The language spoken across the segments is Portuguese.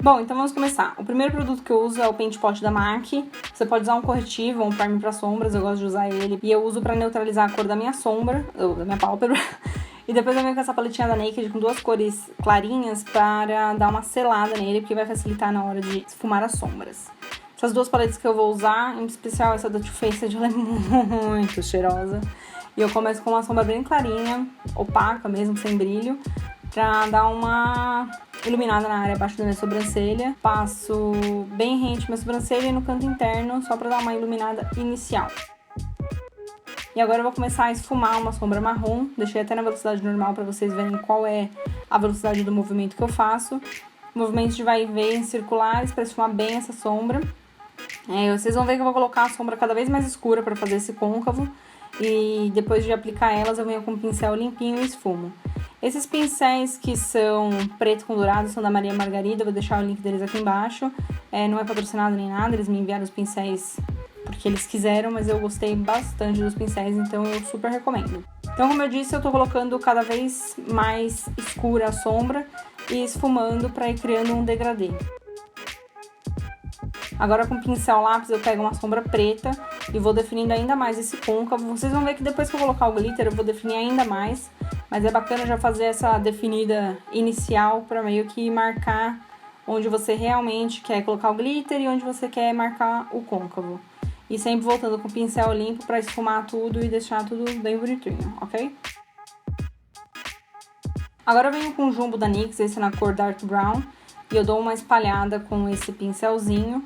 Bom, então vamos começar. O primeiro produto que eu uso é o Paint Pot da MAC. Você pode usar um corretivo ou um primer para sombras, eu gosto de usar ele. E eu uso para neutralizar a cor da minha sombra, ou da minha pálpebra. E depois eu venho com essa paletinha da Naked com duas cores clarinhas para dar uma selada nele, porque vai facilitar na hora de esfumar as sombras. Essas duas paletas que eu vou usar, em especial essa da Too Faced, ela é muito cheirosa. E eu começo com uma sombra bem clarinha, opaca mesmo, sem brilho, pra dar uma iluminada na área abaixo da minha sobrancelha. Passo bem rente minha sobrancelha e no canto interno, só pra dar uma iluminada inicial. E agora eu vou começar a esfumar uma sombra marrom. Deixei até na velocidade normal pra vocês verem qual é a velocidade do movimento que eu faço. Movimentos de vai e vem circulares pra esfumar bem essa sombra. Vocês vão ver que eu vou colocar a sombra cada vez mais escura pra fazer esse côncavo. E depois de aplicar elas, eu venho com um pincel limpinho e esfumo. Esses pincéis que são preto com dourado são da Maria Margarida, eu vou deixar o link deles aqui embaixo. Não é patrocinado nem nada, eles me enviaram os pincéis porque eles quiseram, mas eu gostei bastante dos pincéis, então eu super recomendo. Então, como eu disse, eu tô colocando cada vez mais escura a sombra e esfumando para ir criando um degradê. Agora com o pincel lápis eu pego uma sombra preta e vou definindo ainda mais esse côncavo. Vocês vão ver que depois que eu colocar o glitter eu vou definir ainda mais, mas é bacana já fazer essa definida inicial para meio que marcar onde você realmente quer colocar o glitter e onde você quer marcar o côncavo. E sempre voltando com o pincel limpo para esfumar tudo e deixar tudo bem bonitinho, ok? Agora eu venho com o jumbo da NYX, esse na cor Dark Brown, e eu dou uma espalhada com esse pincelzinho,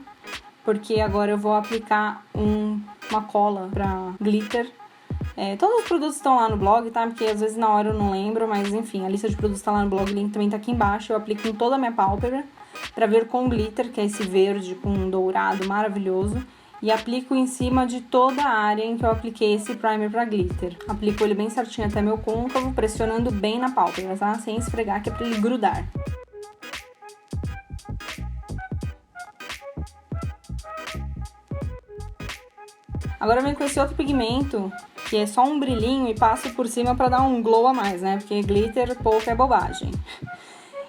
porque agora eu vou aplicar uma cola pra glitter. Todos os produtos estão lá no blog, tá? Porque às vezes na hora eu não lembro, mas enfim, a lista de produtos tá lá no blog, o link também tá aqui embaixo. Eu aplico em toda a minha pálpebra pra ver com glitter, que é esse verde com um dourado maravilhoso. E aplico em cima de toda a área em que eu apliquei esse primer pra glitter. Aplico ele bem certinho até meu côncavo, pressionando bem na pálpebra, tá? Sem esfregar, que é pra ele grudar. Agora eu venho com esse outro pigmento, que é só um brilhinho, e passo por cima pra dar um glow a mais, né? Porque glitter pouco é bobagem.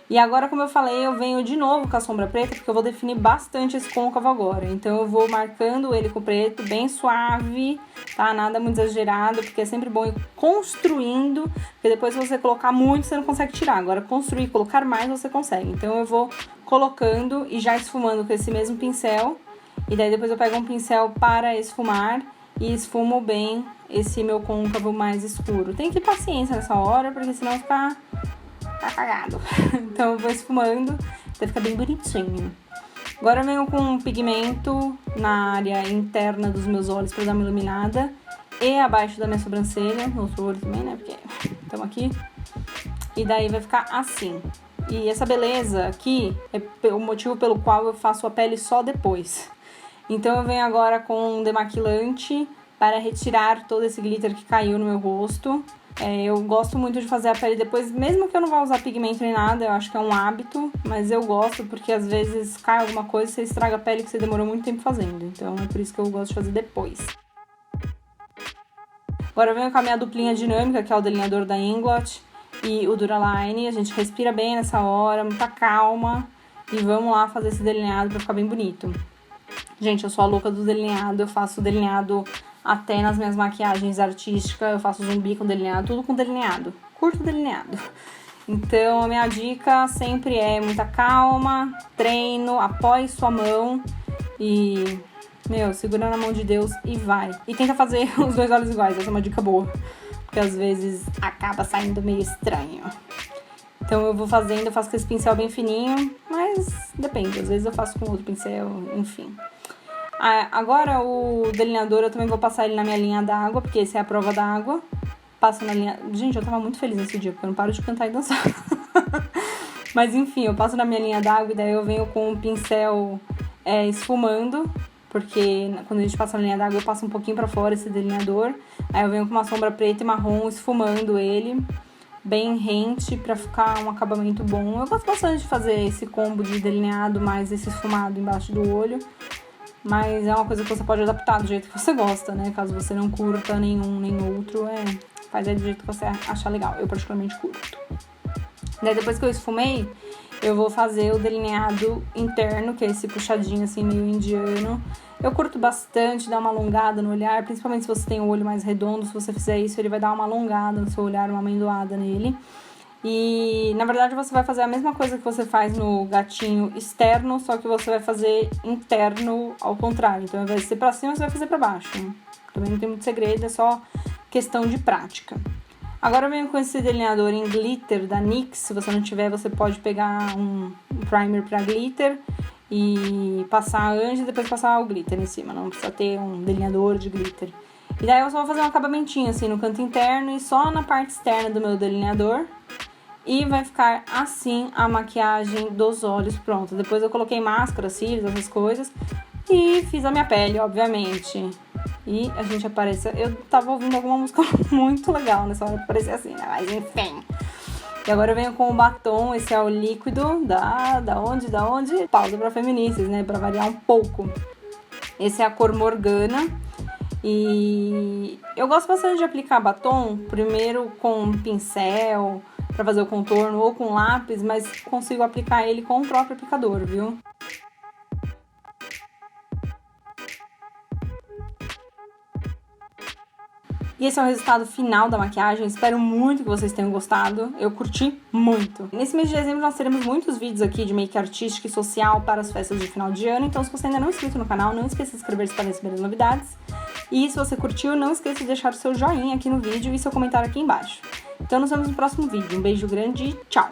E agora, como eu falei, eu venho de novo com a sombra preta, porque eu vou definir bastante esse côncavo agora. Então eu vou marcando ele com preto, bem suave, tá? Nada muito exagerado, porque é sempre bom ir construindo, porque depois se você colocar muito, você não consegue tirar. Agora, construir e colocar mais, você consegue. Então eu vou colocando e já esfumando com esse mesmo pincel. E daí depois eu pego um pincel para esfumar e esfumo bem esse meu côncavo mais escuro. Tem que ter paciência nessa hora, porque senão fica cagado. Então eu vou esfumando até ficar bem bonitinho. Agora eu venho com um pigmento na área interna dos meus olhos para dar uma iluminada. E abaixo da minha sobrancelha, no outro olho também, né? Porque estamos aqui. E daí vai ficar assim. E essa beleza aqui é o motivo pelo qual eu faço a pele só depois. Então eu venho agora com um demaquilante para retirar todo esse glitter que caiu no meu rosto. Eu gosto muito de fazer a pele depois, mesmo que eu não vá usar pigmento nem nada, eu acho que é um hábito, mas eu gosto porque às vezes cai alguma coisa e você estraga a pele que você demorou muito tempo fazendo. Então é por isso que eu gosto de fazer depois. Agora eu venho com a minha duplinha dinâmica, que é o delineador da Inglot e o Duraline. A gente respira bem nessa hora, muita calma, e vamos lá fazer esse delineado pra ficar bem bonito. Gente, eu sou a louca do delineado, eu faço delineado até nas minhas maquiagens artísticas, eu faço zumbi com delineado, tudo com delineado, curto delineado. Então a minha dica sempre é muita calma, treino, apoie sua mão e, segura na mão de Deus e vai. E tenta fazer os dois olhos iguais, essa é uma dica boa, porque às vezes acaba saindo meio estranho. Então eu vou fazendo, eu faço com esse pincel bem fininho, mas depende, às vezes eu faço com outro pincel, enfim. Agora o delineador eu também vou passar ele na minha linha d'água, porque esse é a prova d'água. Passo na linha... Gente, eu tava muito feliz nesse dia, porque eu não paro de cantar e dançar. Mas enfim, eu passo na minha linha d'água e daí eu venho com o pincel esfumando, porque quando a gente passa na linha d'água eu passo um pouquinho pra fora esse delineador. Aí eu venho com uma sombra preta e marrom esfumando ele, bem rente, pra ficar um acabamento bom. Eu gosto bastante de fazer esse combo de delineado mais esse esfumado embaixo do olho. Mas é uma coisa que você pode adaptar do jeito que você gosta, né? Caso você não curta nenhum nem outro, faz do jeito que você achar legal. Eu particularmente curto. Daí depois que eu esfumei, eu vou fazer o delineado interno, que é esse puxadinho assim meio indiano. Eu curto bastante dar uma alongada no olhar, principalmente se você tem o olho mais redondo. Se você fizer isso, ele vai dar uma alongada no seu olhar, uma amendoada nele. E, na verdade, você vai fazer a mesma coisa que você faz no gatinho externo, só que você vai fazer interno ao contrário. Então, ao invés de ser pra cima, você vai fazer pra baixo. Também não tem muito segredo, é só questão de prática. Agora eu venho com esse delineador em glitter da NYX. Se você não tiver, você pode pegar um primer pra glitter e passar antes e depois passar o glitter em cima. Não precisa ter um delineador de glitter. E daí eu só vou fazer um acabamentinho assim no canto interno e só na parte externa do meu delineador. E vai ficar assim a maquiagem dos olhos pronta. Depois eu coloquei máscara, cílios, essas coisas. E fiz a minha pele, obviamente. E a gente aparece... Eu tava ouvindo alguma música muito legal nessa hora pra parecer assim, né? Mas enfim. E agora eu venho com o batom. Esse é o líquido da onde? Pausa pra feministas, né? Pra variar um pouco. Esse é a cor Morgana. E eu gosto bastante de aplicar batom. Primeiro com um pincel... pra fazer o contorno ou com lápis, mas consigo aplicar ele com o próprio aplicador, viu? E esse é o resultado final da maquiagem. Espero muito que vocês tenham gostado. Eu curti muito. Nesse mês de dezembro nós teremos muitos vídeos aqui de make artística e social para as festas de final de ano. Então, se você ainda não é inscrito no canal, não esqueça de se inscrever-se para receber as novidades. E se você curtiu, não esqueça de deixar o seu joinha aqui no vídeo e seu comentário aqui embaixo. Então, nos vemos no próximo vídeo. Um beijo grande e tchau!